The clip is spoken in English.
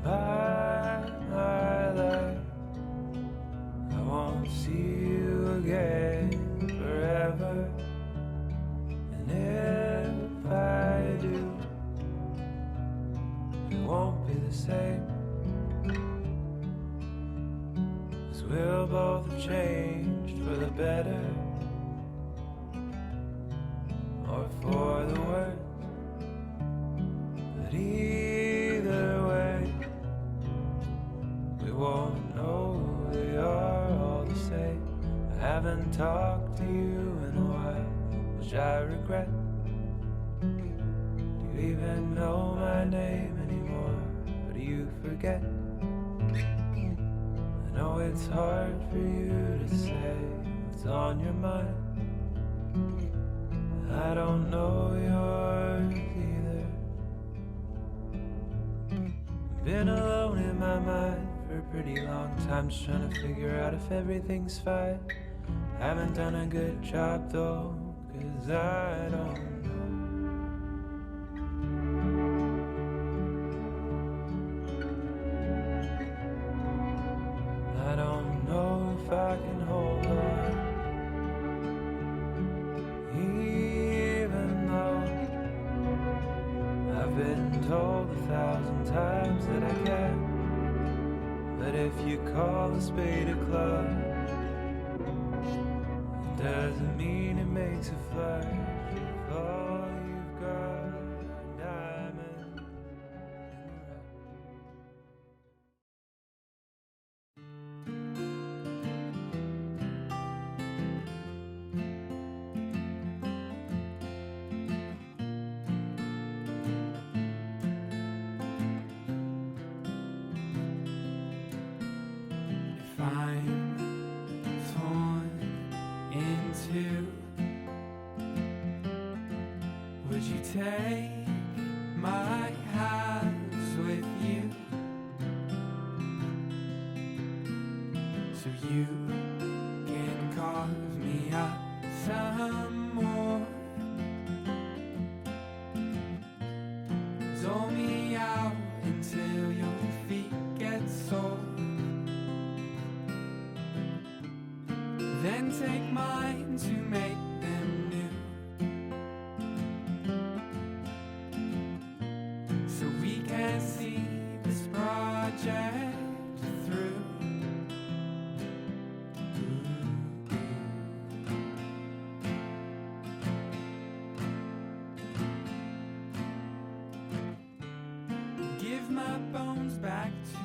by my life. I won't see you again forever, and if I do, it won't be the same, 'cause we'll both have changed for the better or for the worse. But either way, we won't know we are all the same. I haven't talked to you in a while, which I regret. Do you even know my name anymore, or do you forget? I know it's hard for you to say what's on your mind. I don't know yours either. I've been alone in my mind for a pretty long time, just trying to figure out if everything's fine. Haven't done a good job though, 'cause I don't know. I don't know if I can hold on, even though I've been told 1,000 times that I can. But if you call a spade a club, it doesn't mean it makes a flush. If all you've got are diamonds in the rough. If I'm torn in two, would you take my hands with you, so you can carve me up some more? Dole me out until your feet get sore, then take mine to make them new, so we can see this project through. Give my bones back to